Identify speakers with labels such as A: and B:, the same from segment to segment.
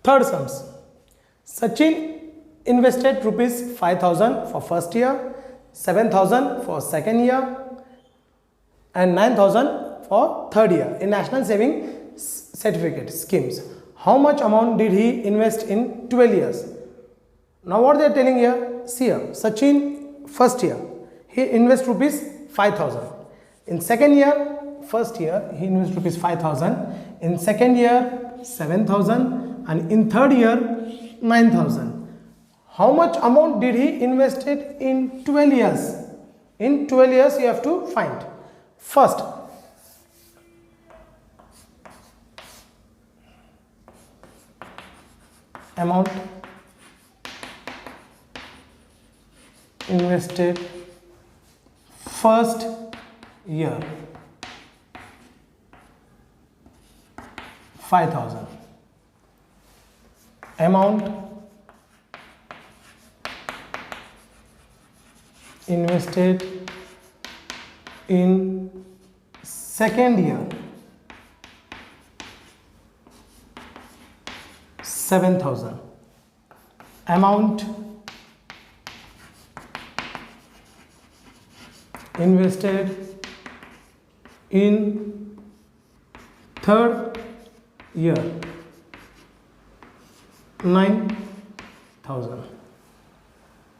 A: Third sums. Sachin invested rupees 5,000 for first year, 7,000 for second year and 9,000 for third year in National Saving Certificate schemes. How much amount did he invest in 12 years? Now what they are telling here, see here, Sachin first year, he invest rupees 5,000. In second year, first year, he invest rupees 5,000. In second year, 7,000 and in third year, 9,000. How much amount did he invested in 12 years? In 12 years, you have to find. First, amount invested first year, 5,000. Amount invested in second year, 7,000. Amount invested in third year, 9,000.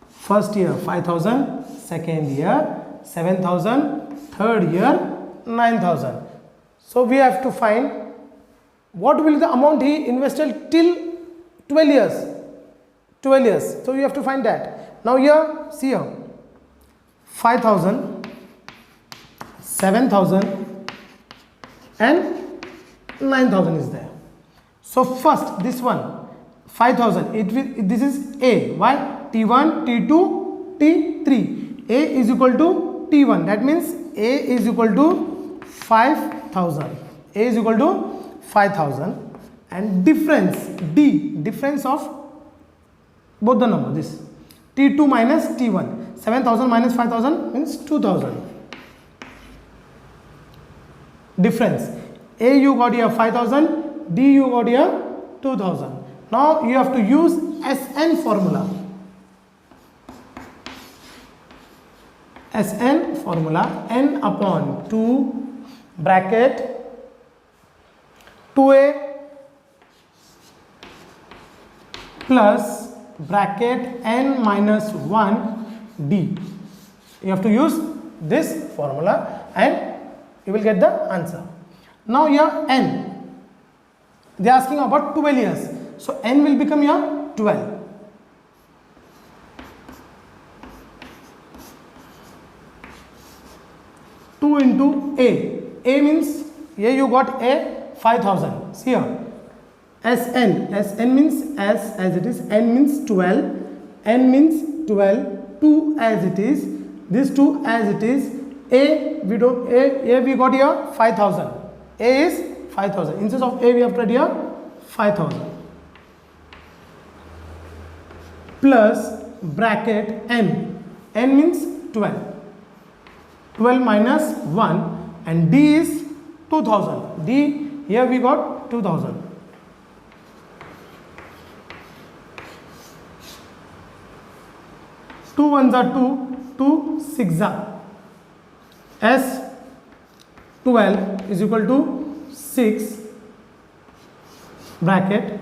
A: First year 5,000, second year 7,000, third year 9,000. So we have to find what will the amount he invested till 12 years. 12 years. So you have to find that. Now here, see here, 5,000, 7,000 and 9,000 is there. So first this one 5,000, this is A. Why? T1, T2, T3. A is equal to T1. That means A is equal to 5,000. A is equal to 5,000 and difference D, difference of both the number, this T2 minus T1. 7,000 minus 5,000 means 2,000. Difference. A you got here 5,000, D you got here 2,000. Now you have to use SN formula. SN formula, n upon 2 bracket 2a plus bracket n minus 1 d. You have to use this formula and you will get the answer. Now here n, they are asking about 12 years. So n will become here 12. 2 into A. A means, here you got A 5,000. See here. SN. SN means S as it is. N means 12. N means 12. 2 as it is. This 2 as it is. A we don't. A we got here 5,000. A is 5,000. Instead of A we have got here 5,000. Plus bracket N. N means 12. 12 minus 1 and D is 2,000. D here we got 2,000. Two ones are 2, 2 6 are. S 12 is equal to 6 bracket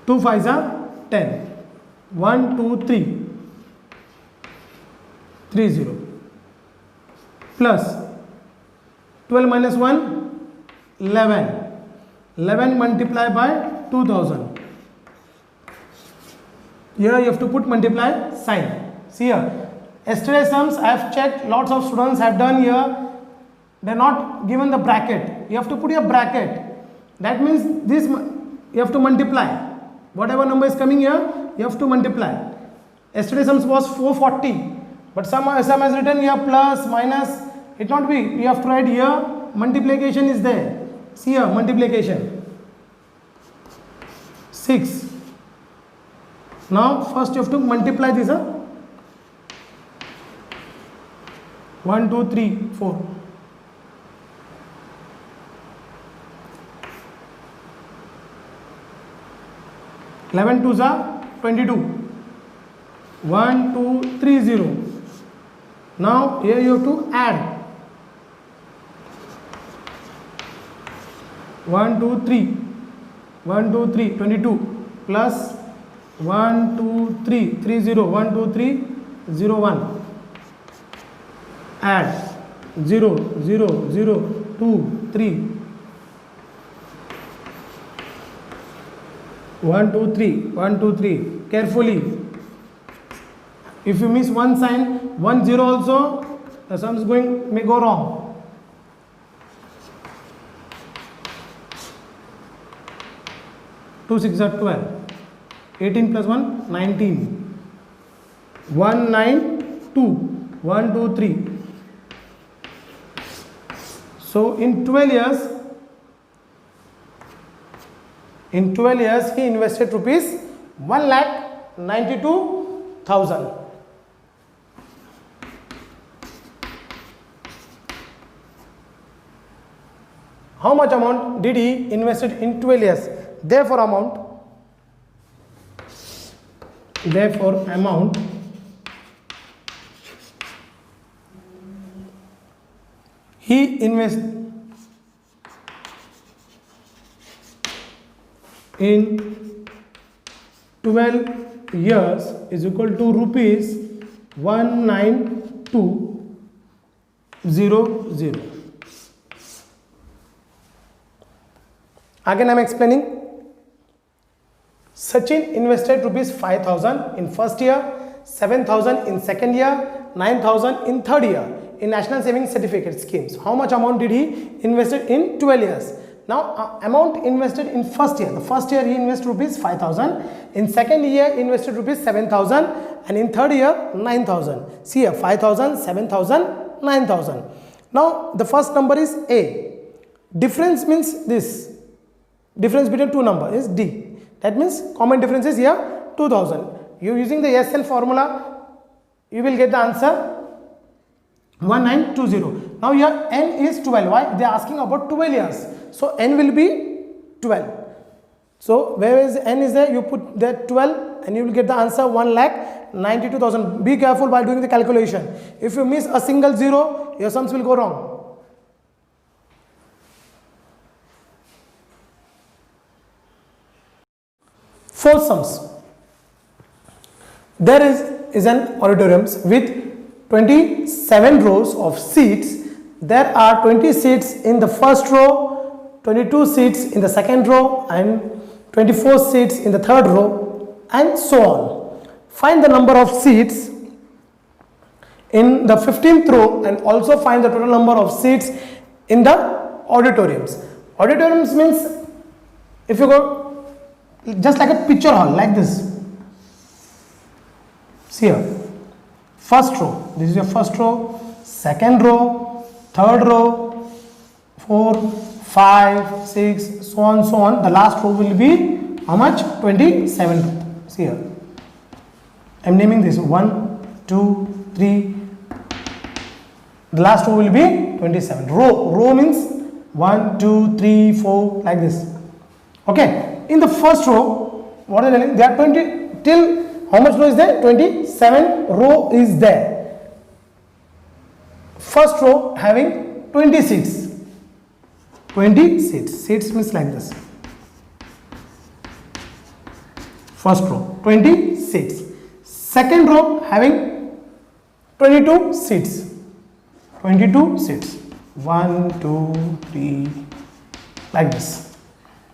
A: 2 5s are 10. 1 2 3 30 plus 12 minus 1 11. 11 multiplied by 2,000. Here you have to put multiply sign. See here, yesterday sums I have checked, lots of students have done here, they are not given the bracket. You have to put your bracket. That means this you have to multiply. Whatever number is coming here, you have to multiply. Yesterday sums was 440. But some has written here plus, minus, it not be. You have to write here, multiplication is there. See here, multiplication. 6. Now, first you have to multiply this. 1, 2, 3, 4. 11 2s are 22. 1 2 3 0. Now here you have to add 1 2 3 1 2 3 22 plus 1 2 3 3 0 1 2 3 0 1. Add 0 0 0 2 3 1 2 3 1 2 3. Carefully, if you miss one sign, 1 0 also, the sum is going may go wrong. 2 6 are 12. 18 plus 1 19. 1 9 2 1 2 3. So in 12 years he invested rupees 1,92,000. How much amount did he invested in 12 years? Therefore amount he invest in 12 years is equal to rupees 192,000. Again I am explaining. Sachin invested rupees 5,000 in first year, 7,000 in second year, 9,000 in third year in National Savings Certificate schemes. How much amount did he invested in 12 years? Now amount invested in first year. The first year he invested rupees 5,000. In second year he invested rupees 7,000, and in third year 9,000. See here, 5,000, 7,000, 9,000. Now the first number is A. Difference means this. Difference between two numbers is D. That means common difference is here 2,000. You using the SN formula, you will get the answer 1920. Now here n is 12. Why? They are asking about 12 years. So n will be 12. So where is n is there? You put that 12 and you will get the answer 1,92,000. Be careful while doing the calculation. If you miss a single zero, your sums will go wrong. Fourth sums. There is an auditorium with 27 rows of seats. There are 20 seats in the first row, 22 seats in the second row, and 24 seats in the third row, and so on. Find the number of seats in the 15th row and also find the total number of seats in the auditoriums. Auditoriums means, if you go just like a picture hall, like this. See here, first row, this is your first row, second row, third row, 4, 5, 6, so on. The last row will be how much? 27. See here, I am naming this 1, 2, 3. The last row will be 27. Row means 1, 2, 3, 4, like this. Okay. In the first row, what are they telling? There are 20 till how much row is there? 27 row is there. First row having 20 seats. 20 seats. Seats means like this. First row 20 seats. Second row having 22 seats. 22 seats. 1, 2, 3, like this.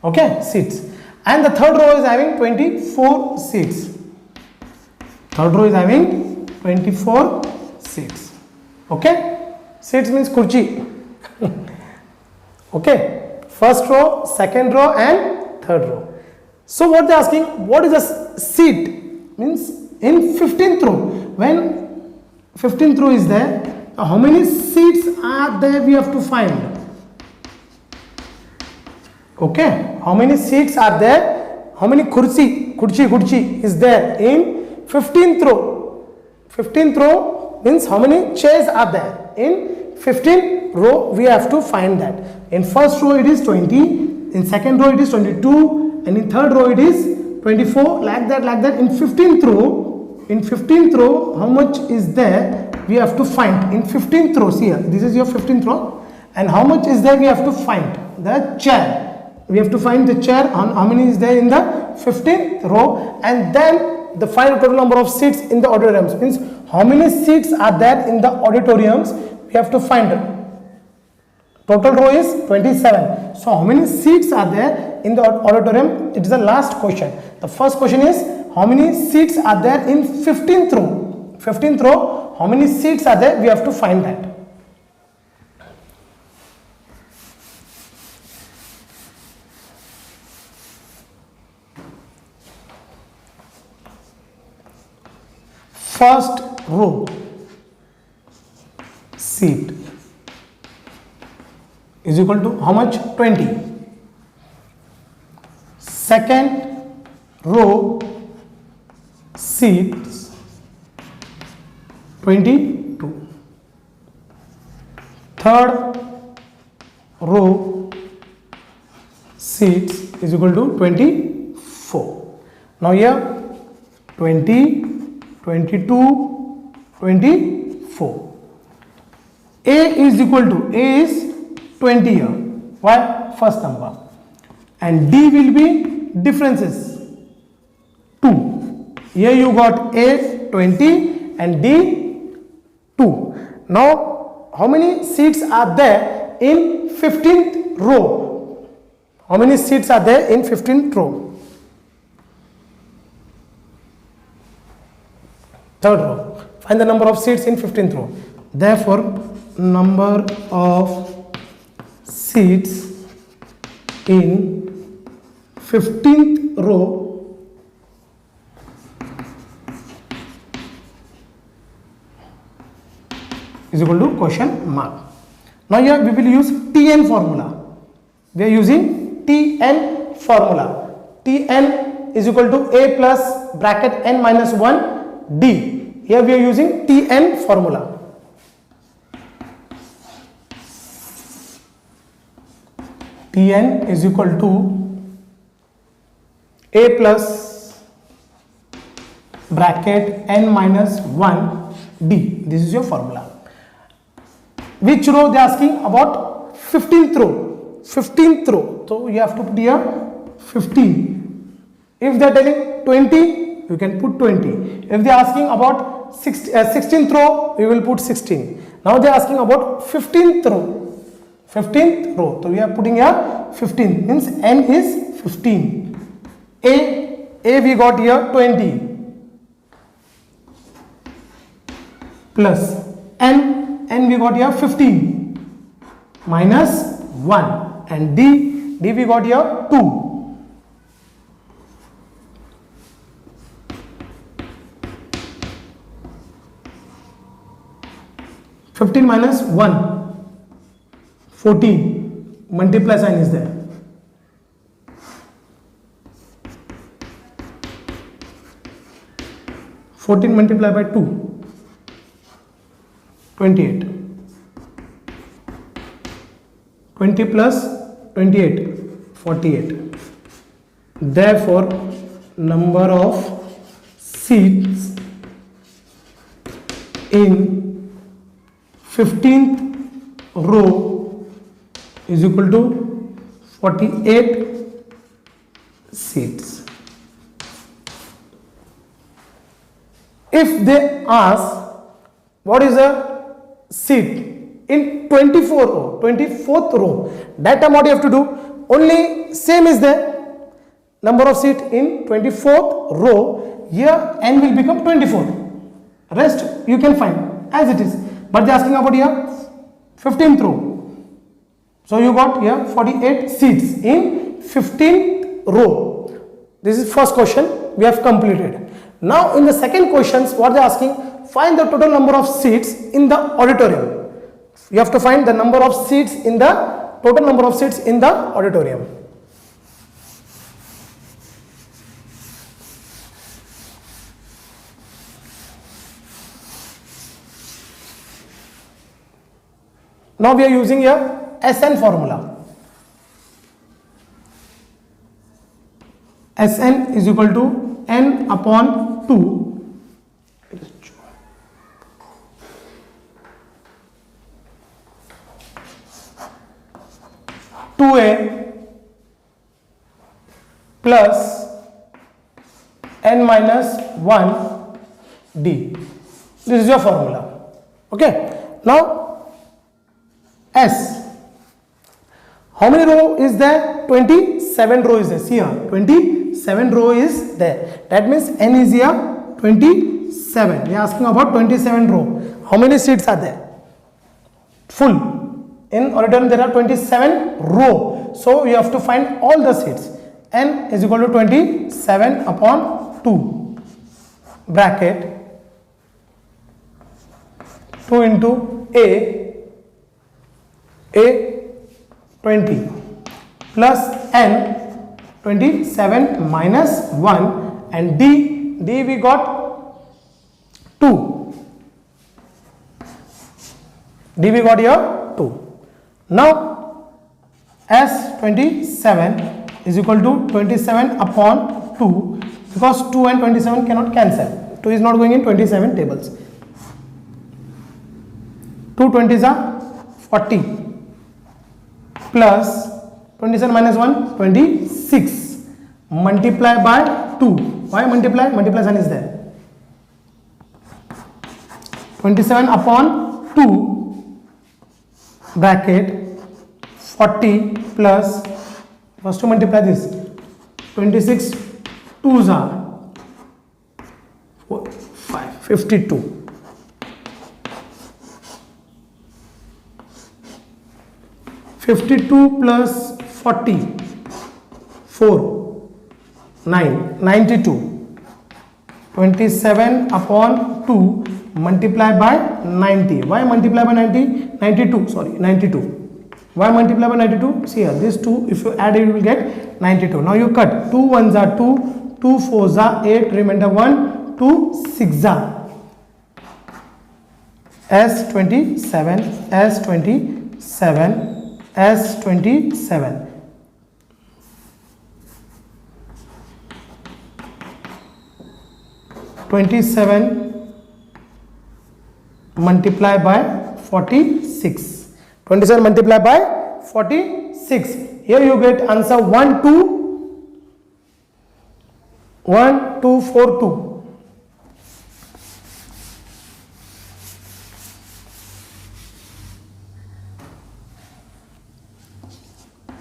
A: Okay, seats. And the third row is having 24 seats. Third row is having 24 seats. Okay, seats means kurchi. Okay, first row, second row, and third row. So what they are asking, what is a seat? Means in 15th row. When 15th row is there, how many seats are there we have to find. Okay, how many seats are there? How many kurchi is there in 15th row? 15th row means how many chairs are there? In 15th row we have to find that. In first row it is 20, in second row it is 22, and in third row it is 24, like that. In 15th row, how much is there? We have to find in 15th row. See here, this is your 15th row, and how much is there? We have to find the chair. We have to find the chair. How many is there in the 15th row, and then the final total number of seats in the auditoriums. Means how many seats are there in the auditoriums? We have to find it. Total row is 27. So how many seats are there in the auditorium? It is the last question. The first question is how many seats are there in 15th row? 15th row, how many seats are there? We have to find that. First row seat is equal to how much? 20. Second row seats 22. Third row seats is equal to 24. Now here 20, 22, 24. A is equal to, A is 20 here. Why? First number. And D will be differences. 2. Here you got A 20 and D 2. Now how many seats are there in 15th row? How many seats are there in 15th row? Third row. Find the number of seats in 15th row. Therefore, number of seats in 15th row is equal to question mark. Now here we will use TN formula. We are using TN formula. TN is equal to A plus bracket n minus 1 D. Here we are using TN formula. Tn is equal to A plus bracket n minus 1 D. This is your formula. Which row they are asking? About 15th row. 15th row. So you have to put here 15. If they are telling 20, you can put 20. If they are asking about 16th row, we will put 16. Now they are asking about 15th row. 15th row. So we are putting here 15. Means n is 15. A we got here 20 plus n we got here 15 minus 1, and D we got here 2. 15 minus 1, 14, multiply sign is there. Fourteen multiplied by 2, 28. 20 plus 28, 48. Therefore, number of seats in 15th row is equal to 48 seats. If they ask what is a seat in 24th row, that time what you have to do? Only same is there. Number of seat in 24th row, here n will become 24. Rest you can find as it is. But they are asking about here 15th row. So you got here 48 seats in 15th row. This is first question we have completed. Now in the second questions, what they are asking, find the total number of seats in the auditorium. You have to find the number of seats in the total number of seats in the auditorium. Now we are using here SN formula. Sn is equal to n upon 2 2a plus n minus 1 d. This is your formula. Okay. Now S. How many row is there? 27 row is there. See here, 27 row is there. That means n is here 27. We are asking about 27 row. How many seats are there? Full. In auditorium there are 27 row. So you have to find all the seats. N is equal to 27 upon 2 bracket 2 into A 20 plus N 27 minus 1 and D we got 2. D we got here 2. Now S27 is equal to 27 upon 2 because 2 and 27 cannot cancel. 2 is not going in 27 tables. 2 20s are 40 plus 27 minus 1 26 multiply by 2. Why multiply? Multiply sign is there. 27 upon 2 bracket 40 plus first to multiply this 26 2s are 4, 5 52 52 plus 40 4 9 92 27 upon 2 multiply by 90. Why multiply by 90? 92 sorry 92. Why multiply by 92? See here, this 2 if you add it you will get 92. Now you cut 2 1s are 2, 2 4s are 8, remainder 1, 2 6s are S27 S27 S27 27 multiply by 46. 27 multiply by 46. Here you get answer 1 2 1 2 4 2.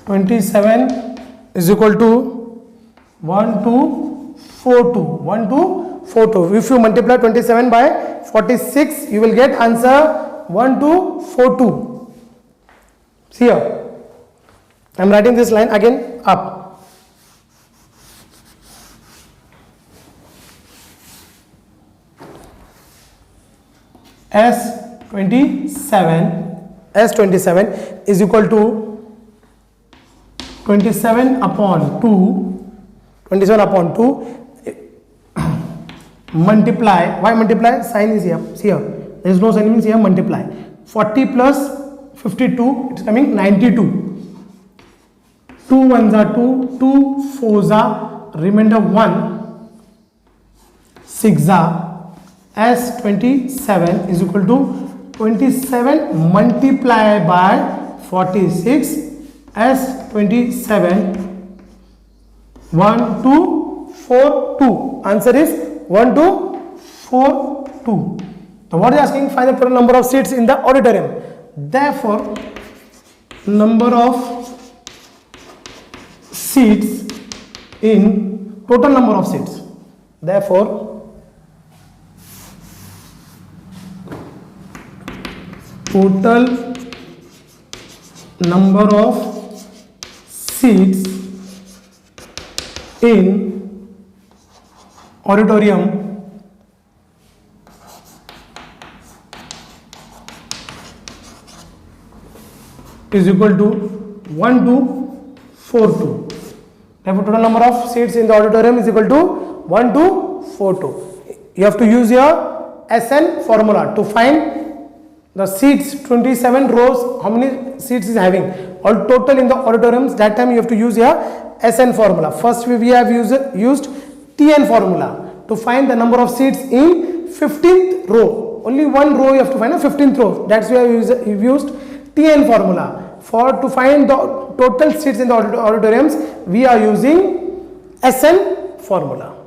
A: (27) is equal to 1 2 4 2. 1 2 4 2. If you multiply 27 by 46, you will get answer 1 2 4 2. See here, I am writing this line again up. S27 is equal to 27 upon 2 multiply. Why multiply? Sign is here. See here, there is no sign, means here multiply. 40 plus 52, it's coming 92. 2 1s are 2, 2 4s are remainder 1, 6 are S27 is equal to 27 multiply by 46. S27 1 2 4 2. Answer is 1 2 4 2. So what is asking? Find the total number of seats in the auditorium. Therefore, number of seats in total number of seats. Therefore, total number of seats in auditorium is equal to 1 to 4 2. Therefore, total number of seats in the auditorium is equal to 1 to 4 2. You have to use your SN formula to find the seats. 27 rows, how many seats is having all total in the auditoriums. That time you have to use your SN formula. First we have used TN formula to find the number of seats in 15th row. Only one row you have to find, a 15th row. That's why we used TN formula. To find the total seats in the auditoriums, we are using SN formula.